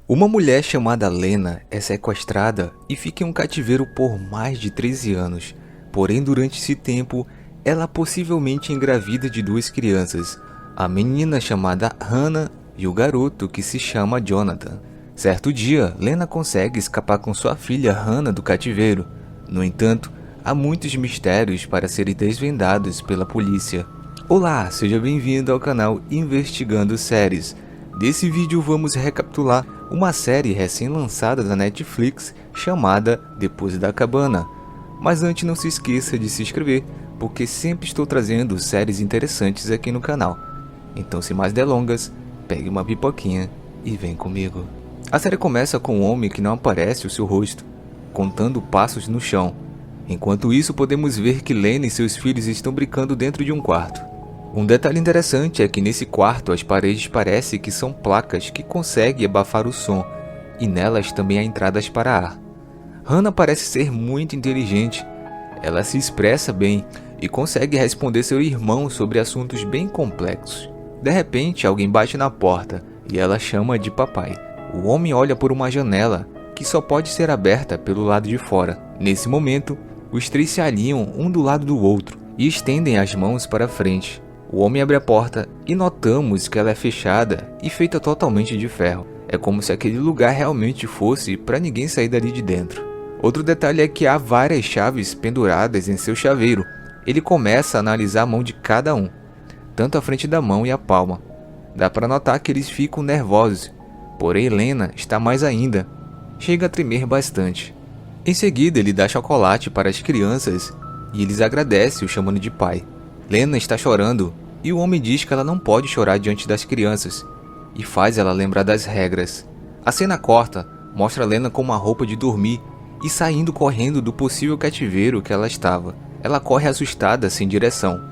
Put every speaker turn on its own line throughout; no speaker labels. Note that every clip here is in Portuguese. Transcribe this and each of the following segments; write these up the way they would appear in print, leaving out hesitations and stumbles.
Uma mulher chamada Lena é sequestrada e fica em um cativeiro por mais de 13 anos. Porém, durante esse tempo, ela possivelmente engravida de duas crianças, a menina chamada Hannah e o garoto que se chama Jonathan. Certo dia, Lena consegue escapar com sua filha Hannah do cativeiro. No entanto, há muitos mistérios para serem desvendados pela polícia. Olá, seja bem-vindo ao canal Investigando Séries. Nesse vídeo vamos recapitular uma série recém-lançada da Netflix chamada Depois da Cabana. Mas antes, não se esqueça de se inscrever, porque sempre estou trazendo séries interessantes aqui no canal. Então, sem mais delongas, pegue uma pipoquinha e vem comigo. A série começa com um homem que não aparece o seu rosto, contando passos no chão. Enquanto isso, podemos ver que Lena e seus filhos estão brincando dentro de um quarto. Um detalhe interessante é que nesse quarto as paredes parecem que são placas que conseguem abafar o som, e nelas também há entradas para ar. Hannah parece ser muito inteligente. Ela se expressa bem e consegue responder seu irmão sobre assuntos bem complexos. De repente, alguém bate na porta e ela chama de papai. O homem olha por uma janela que só pode ser aberta pelo lado de fora. Nesse momento, os três se alinham um do lado do outro e estendem as mãos para frente. O homem abre a porta e notamos que ela é fechada e feita totalmente de ferro. É como se aquele lugar realmente fosse para ninguém sair dali de dentro. Outro detalhe é que há várias chaves penduradas em seu chaveiro. Ele começa a analisar a mão de cada um, tanto a frente da mão e a palma. Dá para notar que eles ficam nervosos, porém Lena está mais ainda. Chega a tremer bastante. Em seguida, ele dá chocolate para as crianças e eles agradecem, o chamando de pai. Lena está chorando e o homem diz que ela não pode chorar diante das crianças e faz ela lembrar das regras. A cena corta mostra Lena com uma roupa de dormir e saindo correndo do possível cativeiro que ela estava. Ela corre assustada sem direção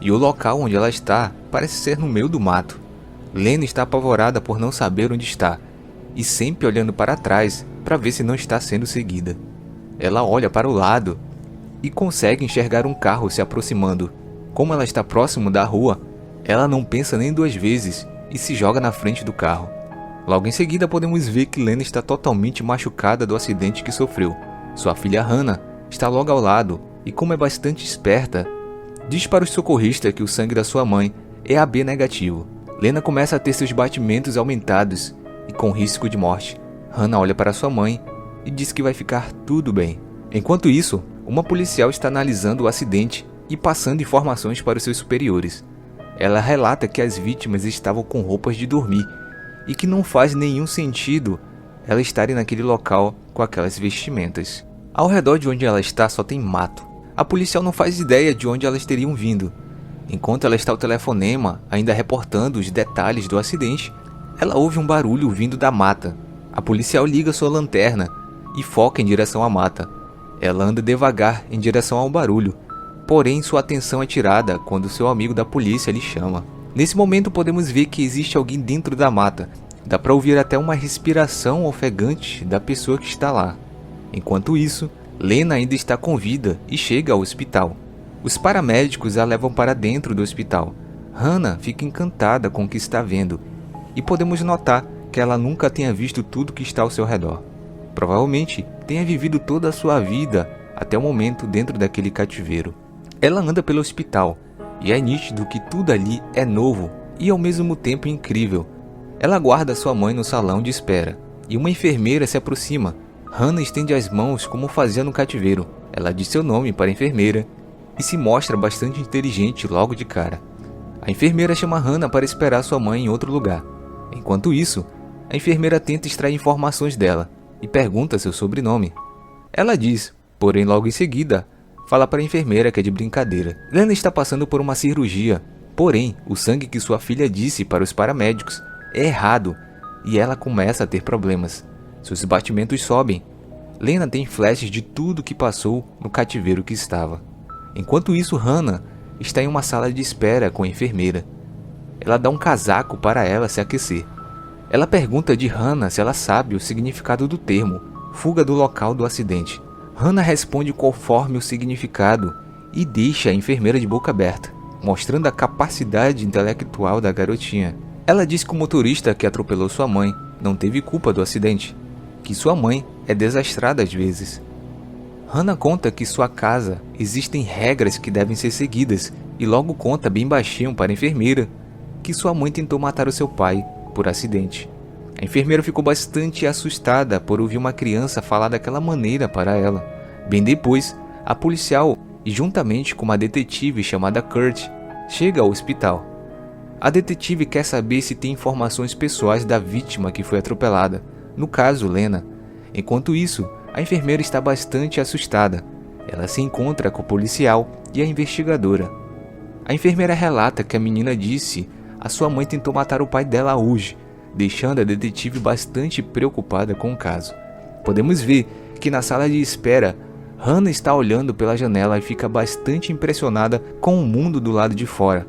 e o local onde ela está parece ser no meio do mato. Lena está apavorada por não saber onde está e sempre olhando para trás para ver se não está sendo seguida. Ela olha para o lado e consegue enxergar um carro se aproximando. Como ela está próximo da rua, ela não pensa nem duas vezes e se joga na frente do carro. Logo em seguida, podemos ver que Lena está totalmente machucada do acidente que sofreu. Sua filha Hannah está logo ao lado e, como é bastante esperta, diz para os socorristas que o sangue da sua mãe é AB negativo. Lena começa a ter seus batimentos aumentados e com risco de morte. Hannah olha para sua mãe e diz que vai ficar tudo bem. Enquanto isso, uma policial está analisando o acidente e passando informações para os seus superiores. Ela relata que as vítimas estavam com roupas de dormir e que não faz nenhum sentido elas estarem naquele local com aquelas vestimentas. Ao redor de onde ela está só tem mato. A policial não faz ideia de onde elas teriam vindo. Enquanto ela está ao telefonema, ainda reportando os detalhes do acidente, ela ouve um barulho vindo da mata. A policial liga sua lanterna e foca em direção à mata. Ela anda devagar em direção ao barulho. Porém, sua atenção é tirada quando seu amigo da polícia lhe chama. Nesse momento, podemos ver que existe alguém dentro da mata. Dá para ouvir até uma respiração ofegante da pessoa que está lá. Enquanto isso, Lena ainda está com vida e chega ao hospital. Os paramédicos a levam para dentro do hospital. Hannah fica encantada com o que está vendo e podemos notar que ela nunca tenha visto tudo que está ao seu redor. Provavelmente tenha vivido toda a sua vida até o momento dentro daquele cativeiro. Ela anda pelo hospital e é nítido que tudo ali é novo e ao mesmo tempo incrível. Ela aguarda sua mãe no salão de espera e uma enfermeira se aproxima. Hannah estende as mãos como fazia no cativeiro. Ela diz seu nome para a enfermeira e se mostra bastante inteligente logo de cara. A enfermeira chama Hannah para esperar sua mãe em outro lugar. Enquanto isso, a enfermeira tenta extrair informações dela e pergunta seu sobrenome. Ela diz, porém logo em seguida fala para a enfermeira que é de brincadeira. Lena está passando por uma cirurgia, porém o sangue que sua filha disse para os paramédicos é errado e ela começa a ter problemas. Seus batimentos sobem. Lena tem flashes de tudo que passou no cativeiro que estava. Enquanto isso, Hannah está em uma sala de espera com a enfermeira. Ela dá um casaco para ela se aquecer. Ela pergunta de Hannah se ela sabe o significado do termo fuga do local do acidente. Hannah responde conforme o significado e deixa a enfermeira de boca aberta, mostrando a capacidade intelectual da garotinha. Ela diz que o motorista que atropelou sua mãe não teve culpa do acidente, que sua mãe é desastrada às vezes. Hannah conta que em sua casa existem regras que devem ser seguidas e logo conta bem baixinho para a enfermeira que sua mãe tentou matar o seu pai por acidente. A enfermeira ficou bastante assustada por ouvir uma criança falar daquela maneira para ela. Bem depois, a policial, e juntamente com uma detetive chamada Kurt, chega ao hospital. A detetive quer saber se tem informações pessoais da vítima que foi atropelada, no caso Lena. Enquanto isso, a enfermeira está bastante assustada. Ela se encontra com o policial e a investigadora. A enfermeira relata que a menina disse a sua mãe tentou matar o pai dela hoje, deixando a detetive bastante preocupada com o caso. Podemos ver que na sala de espera, Hannah está olhando pela janela e fica bastante impressionada com o mundo do lado de fora,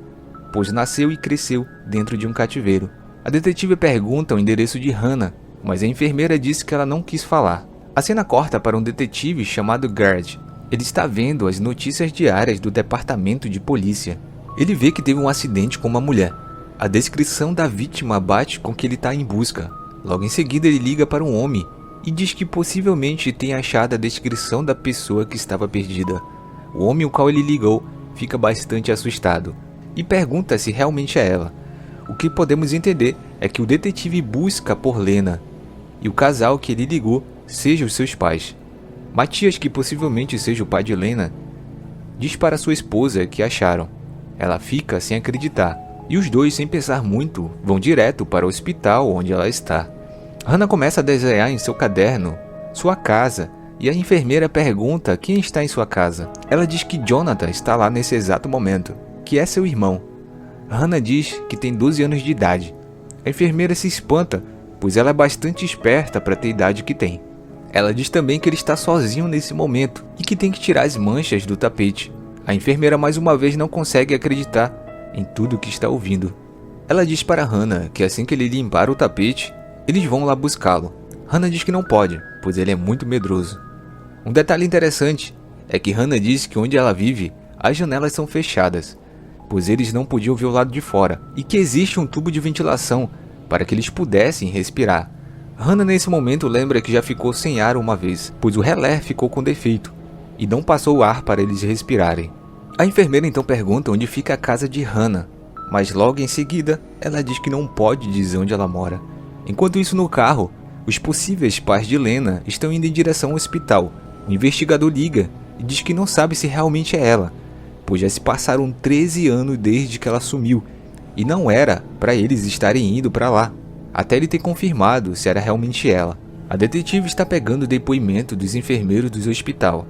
pois nasceu e cresceu dentro de um cativeiro. A detetive pergunta o endereço de Hannah, mas a enfermeira disse que ela não quis falar. A cena corta para um detetive chamado Gard. Ele está vendo as notícias diárias do departamento de polícia. Ele vê que teve um acidente com uma mulher. A descrição da vítima bate com o que ele está em busca. Logo em seguida ele liga para um homem e diz que possivelmente tenha achado a descrição da pessoa que estava perdida. O homem ao qual ele ligou fica bastante assustado e pergunta se realmente é ela. O que podemos entender é que o detetive busca por Lena e o casal que ele ligou seja os seus pais. Matias, que possivelmente seja o pai de Lena, diz para sua esposa que acharam. Ela fica sem acreditar e os dois, sem pensar muito, vão direto para o hospital onde ela está. Hannah começa a desenhar em seu caderno sua casa e a enfermeira pergunta quem está em sua casa. Ela diz que Jonathan está lá nesse exato momento, que é seu irmão. Hannah diz que tem 12 anos de idade. A enfermeira se espanta, pois ela é bastante esperta para ter a idade que tem. Ela diz também que ele está sozinho nesse momento e que tem que tirar as manchas do tapete. A enfermeira mais uma vez não consegue acreditar em tudo que está ouvindo. Ela diz para Hannah que assim que ele limpar o tapete, eles vão lá buscá-lo. Hannah diz que não pode, pois ele é muito medroso. Um detalhe interessante é que Hannah diz que onde ela vive, as janelas são fechadas, pois eles não podiam ver o lado de fora, e que existe um tubo de ventilação para que eles pudessem respirar. Hannah nesse momento lembra que já ficou sem ar uma vez, pois o relé ficou com defeito, e não passou o ar para eles respirarem. A enfermeira então pergunta onde fica a casa de Hannah, mas logo em seguida ela diz que não pode dizer onde ela mora. Enquanto isso, no carro, os possíveis pais de Lena estão indo em direção ao hospital. O investigador liga e diz que não sabe se realmente é ela, pois já se passaram 13 anos desde que ela sumiu, e não era para eles estarem indo para lá, até ele ter confirmado se era realmente ela. A detetive está pegando o depoimento dos enfermeiros do hospital.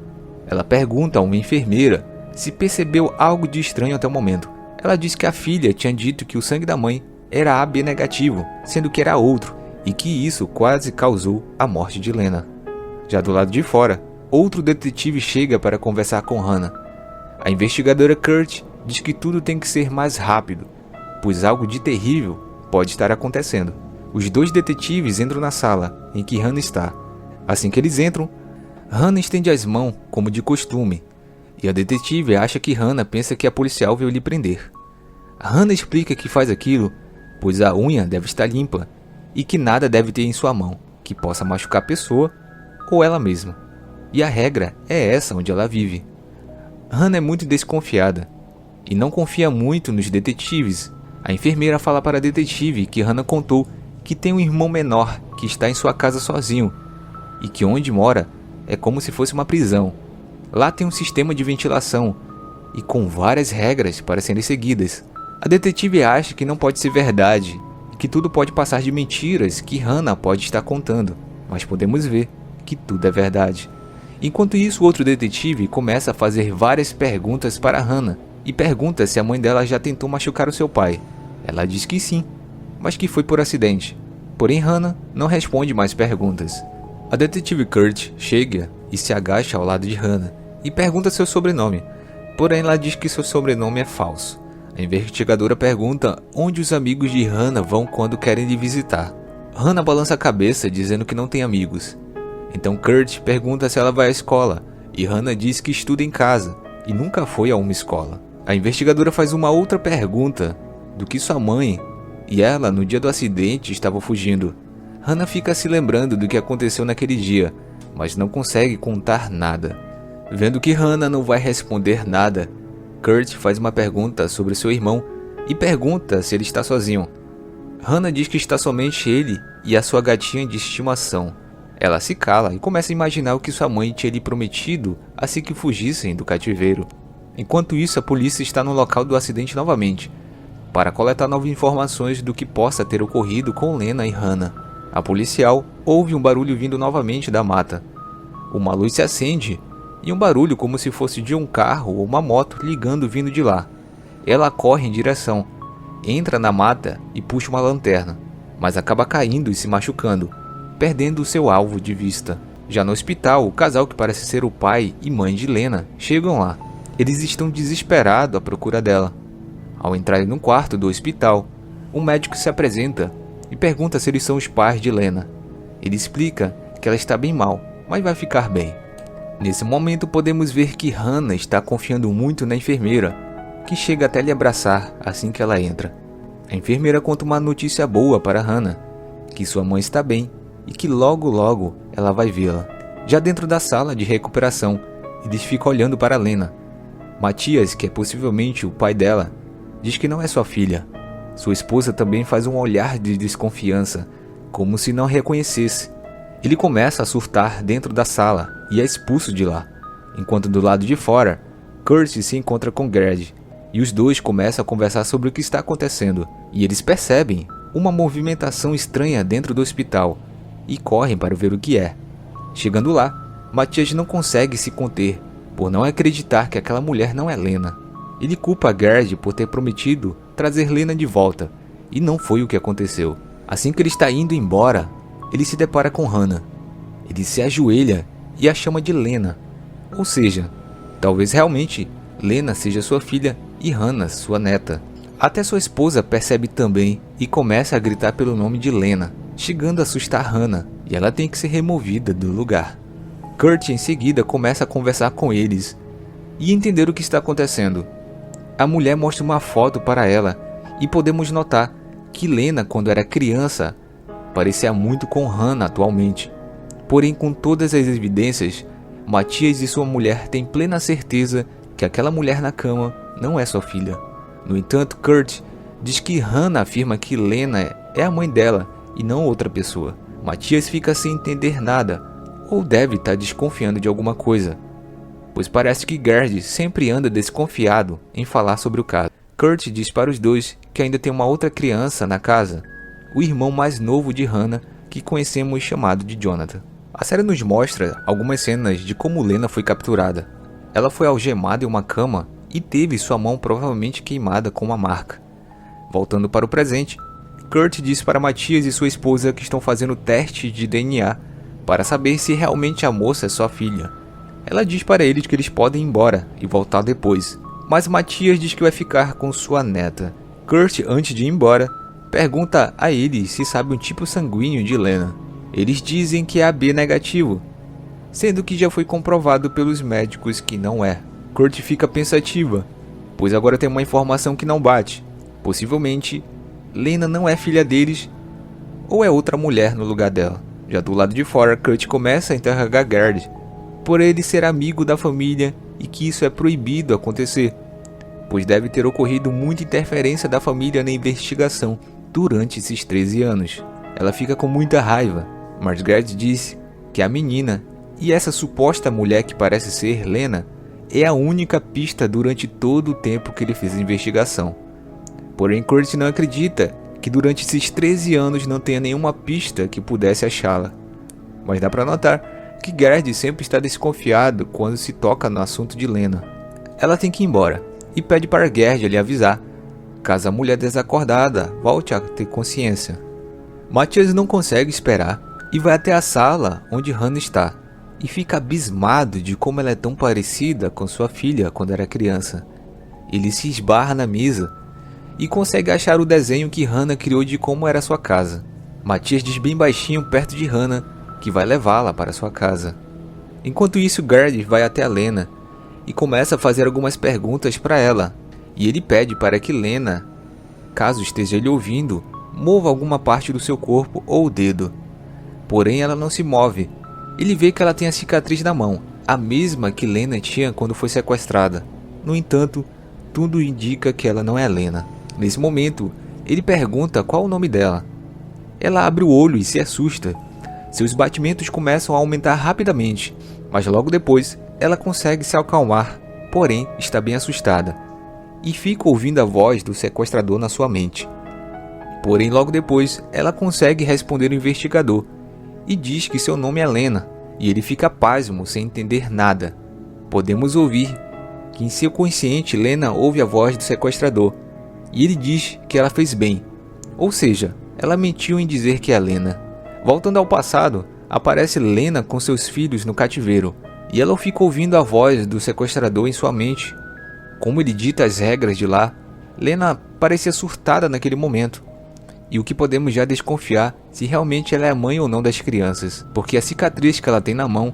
Ela pergunta a uma enfermeira se percebeu algo de estranho até o momento. Ela diz que a filha tinha dito que o sangue da mãe era AB negativo, sendo que era outro, e que isso quase causou a morte de Lena. Já do lado de fora, outro detetive chega para conversar com Hannah. A investigadora Kurt diz que tudo tem que ser mais rápido, pois algo de terrível pode estar acontecendo. Os dois detetives entram na sala em que Hannah está. Assim que eles entram, Hannah estende as mãos como de costume, e a detetive acha que Hannah pensa que a policial veio lhe prender. Hannah explica que faz aquilo pois a unha deve estar limpa e que nada deve ter em sua mão que possa machucar a pessoa ou ela mesma. E a regra é essa onde ela vive. Hannah é muito desconfiada e não confia muito nos detetives. A enfermeira fala para a detetive que Hannah contou que tem um irmão menor que está em sua casa sozinho e que onde mora é como se fosse uma prisão. Lá tem um sistema de ventilação e com várias regras para serem seguidas. A detetive acha que não pode ser verdade e que tudo pode passar de mentiras que Hannah pode estar contando, mas podemos ver que tudo é verdade. Enquanto isso, o outro detetive começa a fazer várias perguntas para Hannah e pergunta se a mãe dela já tentou machucar o seu pai. Ela diz que sim, mas que foi por acidente. Porém, Hannah não responde mais perguntas. A detetive Kurt chega e se agacha ao lado de Hannah e pergunta seu sobrenome, porém ela diz que seu sobrenome é falso. A investigadora pergunta onde os amigos de Hannah vão quando querem lhe visitar. Hannah balança a cabeça dizendo que não tem amigos. Então Kurt pergunta se ela vai à escola e Hannah diz que estuda em casa e nunca foi a uma escola. A investigadora faz uma outra pergunta do que sua mãe e ela no dia do acidente estavam fugindo. Hannah fica se lembrando do que aconteceu naquele dia, mas não consegue contar nada. Vendo que Hannah não vai responder nada, Kurt faz uma pergunta sobre seu irmão e pergunta se ele está sozinho. Hannah diz que está somente ele e a sua gatinha de estimação. Ela se cala e começa a imaginar o que sua mãe tinha lhe prometido assim que fugissem do cativeiro. Enquanto isso, a polícia está no local do acidente novamente, para coletar novas informações do que possa ter ocorrido com Lena e Hannah. A policial ouve um barulho vindo novamente da mata. Uma luz se acende e um barulho como se fosse de um carro ou uma moto ligando vindo de lá. Ela corre em direção, entra na mata e puxa uma lanterna, mas acaba caindo e se machucando, perdendo o seu alvo de vista. Já no hospital, o casal que parece ser o pai e mãe de Lena chegam lá. Eles estão desesperados à procura dela. Ao entrarem no quarto do hospital, um médico se apresenta e pergunta se eles são os pais de Lena. Ele explica que ela está bem mal, mas vai ficar bem. Nesse momento podemos ver que Hannah está confiando muito na enfermeira, que chega até lhe abraçar assim que ela entra. A enfermeira conta uma notícia boa para Hannah, que sua mãe está bem e que logo logo ela vai vê-la. Já dentro da sala de recuperação, eles ficam olhando para Lena. Matias, que é possivelmente o pai dela, diz que não é sua filha. Sua esposa também faz um olhar de desconfiança, como se não a reconhecesse. Ele começa a surtar dentro da sala e é expulso de lá, enquanto do lado de fora, Kurt se encontra com Gerd, e os dois começam a conversar sobre o que está acontecendo, e eles percebem uma movimentação estranha dentro do hospital, e correm para ver o que é. Chegando lá, Matias não consegue se conter, por não acreditar que aquela mulher não é Lena. Ele culpa Gerd por ter prometido trazer Lena de volta, e não foi o que aconteceu. Assim que ele está indo embora, ele se depara com Hannah. Ele se ajoelha e a chama de Lena, ou seja, talvez realmente Lena seja sua filha e Hannah sua neta. Até sua esposa percebe também e começa a gritar pelo nome de Lena, chegando a assustar Hannah, e ela tem que ser removida do lugar. Kurt em seguida começa a conversar com eles e entender o que está acontecendo. A mulher mostra uma foto para ela e podemos notar que Lena, quando era criança, parecia muito com Hannah atualmente. Porém, com todas as evidências, Matias e sua mulher têm plena certeza que aquela mulher na cama não é sua filha. No entanto, Kurt diz que Hannah afirma que Lena é a mãe dela e não outra pessoa. Matias fica sem entender nada, ou deve estar desconfiando de alguma coisa, pois parece que Gerd sempre anda desconfiado em falar sobre o caso. Kurt diz para os dois que ainda tem uma outra criança na casa, o irmão mais novo de Hannah, que conhecemos chamado de Jonathan. A série nos mostra algumas cenas de como Lena foi capturada. Ela foi algemada em uma cama e teve sua mão provavelmente queimada com uma marca. Voltando para o presente, Kurt diz para Matias e sua esposa que estão fazendo teste de DNA para saber se realmente a moça é sua filha. Ela diz para eles que eles podem ir embora e voltar depois, mas Matias diz que vai ficar com sua neta. Kurt, antes de ir embora, pergunta a eles se sabe um tipo sanguíneo de Lena. Eles dizem que é AB negativo, sendo que já foi comprovado pelos médicos que não é. Kurt fica pensativa, pois agora tem uma informação que não bate. Possivelmente, Lena não é filha deles, ou é outra mulher no lugar dela. Já do lado de fora, Kurt começa a interrogar Gerd, por ele ser amigo da família e que isso é proibido acontecer, pois deve ter ocorrido muita interferência da família na investigação durante esses 13 anos. Ela fica com muita raiva, mas Gerd diz que a menina e essa suposta mulher que parece ser Lena é a única pista durante todo o tempo que ele fez a investigação. Porém, Kurt não acredita que durante esses 13 anos não tenha nenhuma pista que pudesse achá-la. Mas dá para notar que Gerd sempre está desconfiado quando se toca no assunto de Lena. Ela tem que ir embora e pede para Gerd lhe avisar, caso a mulher desacordada volte a ter consciência. Matias não consegue esperar e vai até a sala onde Hannah está, e fica abismado de como ela é tão parecida com sua filha quando era criança. Ele se esbarra na mesa e consegue achar o desenho que Hannah criou de como era sua casa. Matias diz bem baixinho perto de Hannah que vai levá-la para sua casa. Enquanto isso, Gerd vai até a Lena e começa a fazer algumas perguntas para ela, e ele pede para que Lena, caso esteja lhe ouvindo, mova alguma parte do seu corpo ou o dedo. porém ela não se move. Ele vê que ela tem a cicatriz na mão, a mesma que Lena tinha quando foi sequestrada. No entanto, tudo indica que ela não é Lena. Nesse momento, ele pergunta qual o nome dela. Ela abre o olho e se assusta. Seus batimentos começam a aumentar rapidamente, mas logo depois ela consegue se acalmar, porém está bem assustada, e fica ouvindo a voz do sequestrador na sua mente. Porém logo depois ela consegue responder o investigador e diz que seu nome é Lena, e ele fica pasmo sem entender nada. Podemos ouvir que em seu consciente Lena ouve a voz do sequestrador, e ele diz que ela fez bem, ou seja, ela mentiu em dizer que é Lena. Voltando ao passado, aparece Lena com seus filhos no cativeiro, e ela fica ouvindo a voz do sequestrador em sua mente. Como ele dita as regras de lá, Lena parecia surtada naquele momento, e o que podemos já desconfiar se realmente ela é a mãe ou não das crianças, porque a cicatriz que ela tem na mão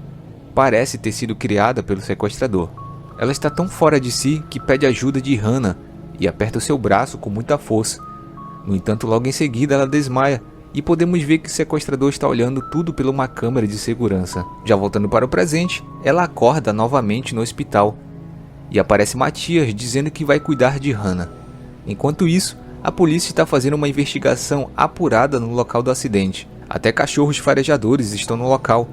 parece ter sido criada pelo sequestrador. Ela está tão fora de si que pede ajuda de Hannah e aperta o seu braço com muita força. No entanto, logo em seguida ela desmaia e podemos ver que o sequestrador está olhando tudo por uma câmera de segurança. Já voltando para o presente, ela acorda novamente no hospital e aparece Matias dizendo que vai cuidar de Hannah. Enquanto isso, a polícia está fazendo uma investigação apurada no local do acidente. Até cachorros farejadores estão no local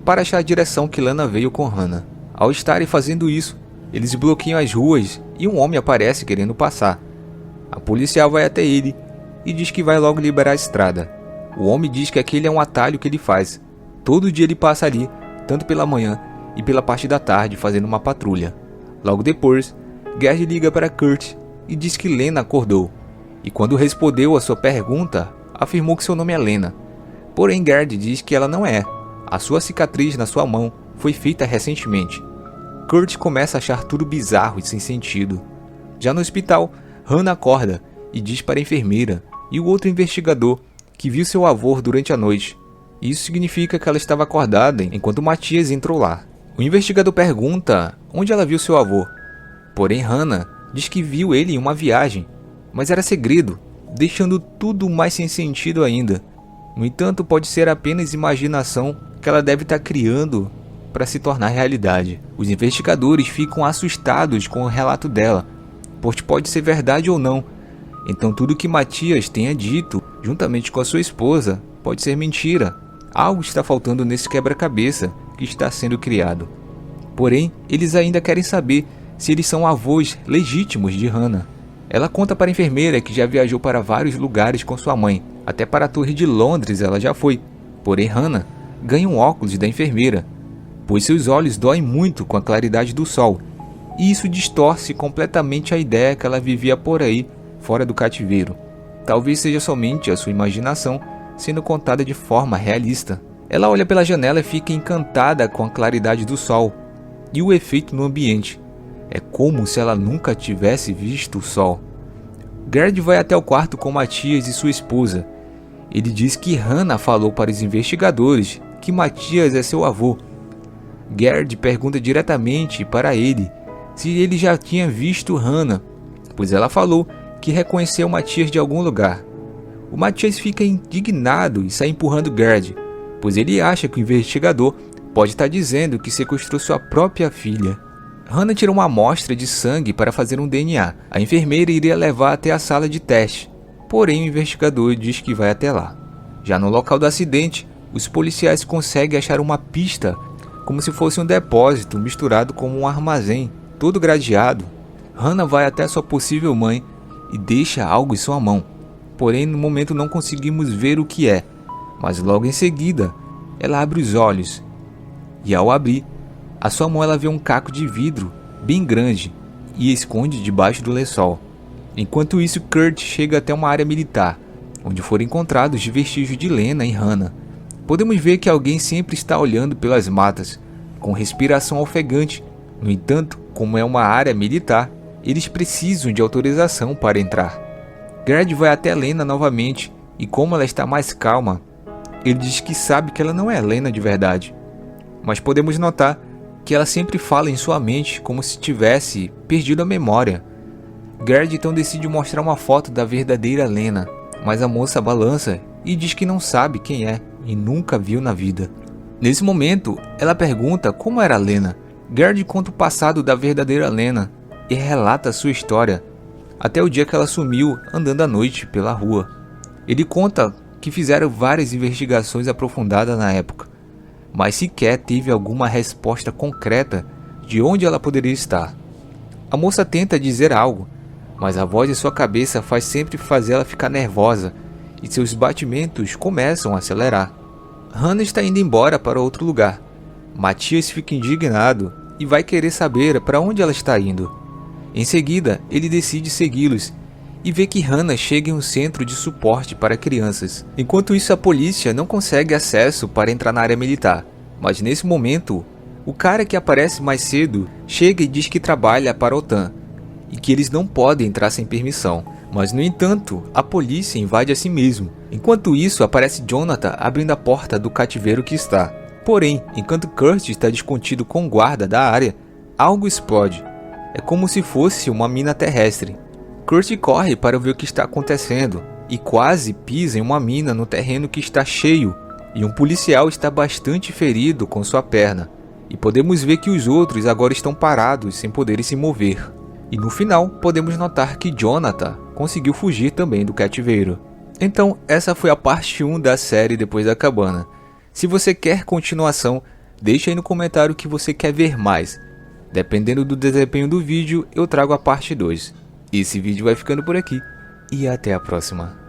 para achar a direção que Lana veio com Hannah. Ao estarem fazendo isso, eles bloqueiam as ruas e um homem aparece querendo passar. A policial vai até ele e diz que vai logo liberar a estrada. O homem diz que aquele é um atalho que ele faz. Todo dia ele passa ali, tanto pela manhã e pela parte da tarde, fazendo uma patrulha. Logo depois, Gerd liga para Kurt e diz que Lena acordou. E quando respondeu a sua pergunta, afirmou que seu nome é Lena. Porém, Gerd diz que ela não é. A sua cicatriz na sua mão foi feita recentemente. Kurt começa a achar tudo bizarro e sem sentido. Já no hospital, Hannah acorda e diz para a enfermeira e o outro investigador que viu seu avô durante a noite. Isso significa que ela estava acordada enquanto Matias entrou lá. O investigador pergunta onde ela viu seu avô. Porém, Hannah diz que viu ele em uma viagem, mas era segredo, deixando tudo mais sem sentido ainda. No entanto, pode ser apenas imaginação que ela deve estar criando para se tornar realidade. Os investigadores ficam assustados com o relato dela, pois pode ser verdade ou não. Então tudo que Matias tenha dito, juntamente com a sua esposa, pode ser mentira. Algo está faltando nesse quebra-cabeça que está sendo criado. Porém, eles ainda querem saber se eles são avós legítimos de Hannah. Ela conta para a enfermeira que já viajou para vários lugares com sua mãe, até para a Torre de Londres ela já foi. Porém, Hannah ganha um óculos da enfermeira, pois seus olhos doem muito com a claridade do sol, e isso distorce completamente a ideia que ela vivia por aí, fora do cativeiro. Talvez seja somente a sua imaginação sendo contada de forma realista. Ela olha pela janela e fica encantada com a claridade do sol e o efeito no ambiente. É como se ela nunca tivesse visto o sol. Gerd vai até o quarto com Matias e sua esposa. Ele diz que Hannah falou para os investigadores que Matias é seu avô. Gerd pergunta diretamente para ele se ele já tinha visto Hannah, pois ela falou que reconheceu Matias de algum lugar. O Matias fica indignado e sai empurrando Gerd, pois ele acha que o investigador pode estar dizendo que sequestrou sua própria filha. Hannah tira uma amostra de sangue para fazer um DNA. A enfermeira iria levar até a sala de teste, porém o investigador diz que vai até lá. Já no local do acidente, os policiais conseguem achar uma pista, como se fosse um depósito misturado com um armazém, todo gradeado. Hannah vai até sua possível mãe e deixa algo em sua mão. Porém, no momento não conseguimos ver o que é, mas logo em seguida, ela abre os olhos. E ao abrir a sua mão, ela vê um caco de vidro bem grande e esconde debaixo do lençol. Enquanto isso, Kurt chega até uma área militar, onde foram encontrados os vestígios de Lena e Hannah. Podemos ver que alguém sempre está olhando pelas matas, com respiração ofegante. No entanto, como é uma área militar, eles precisam de autorização para entrar. Gerd vai até Lena novamente, e como ela está mais calma, ele diz que sabe que ela não é Lena de verdade. Mas podemos notar que ela sempre fala em sua mente como se tivesse perdido a memória. Gerd então decide mostrar uma foto da verdadeira Lena, mas a moça balança e diz que não sabe quem é e nunca viu na vida. Nesse momento, ela pergunta como era Lena. Gerd conta o passado da verdadeira Lena e relata sua história, até o dia que ela sumiu andando à noite pela rua. Ele conta que fizeram várias investigações aprofundadas na época, mas sequer teve alguma resposta concreta de onde ela poderia estar. A moça tenta dizer algo, mas a voz em sua cabeça faz sempre fazer ela ficar nervosa e seus batimentos começam a acelerar. Hannah está indo embora para outro lugar. Matias fica indignado e vai querer saber para onde ela está indo. Em seguida, ele decide segui-los e vê que Hannah chega em um centro de suporte para crianças. Enquanto isso, a polícia não consegue acesso para entrar na área militar. Mas nesse momento, o cara que aparece mais cedo chega e diz que trabalha para a OTAN e que eles não podem entrar sem permissão. Mas no entanto, a polícia invade a si mesmo. Enquanto isso, aparece Jonathan abrindo a porta do cativeiro que está. Porém, enquanto Kurt está descontido com o guarda da área, algo explode. É como se fosse uma mina terrestre. Kurt corre para ver o que está acontecendo e quase pisa em uma mina no terreno que está cheio, e um policial está bastante ferido com sua perna. E podemos ver que os outros agora estão parados sem poderem se mover. E no final, podemos notar que Jonathan conseguiu fugir também do cativeiro. Então, essa foi a parte 1 da série Depois da Cabana. Se você quer continuação, deixa aí no comentário o que você quer ver mais. Dependendo do desempenho do vídeo, eu trago a parte 2. Esse vídeo vai ficando por aqui e até a próxima.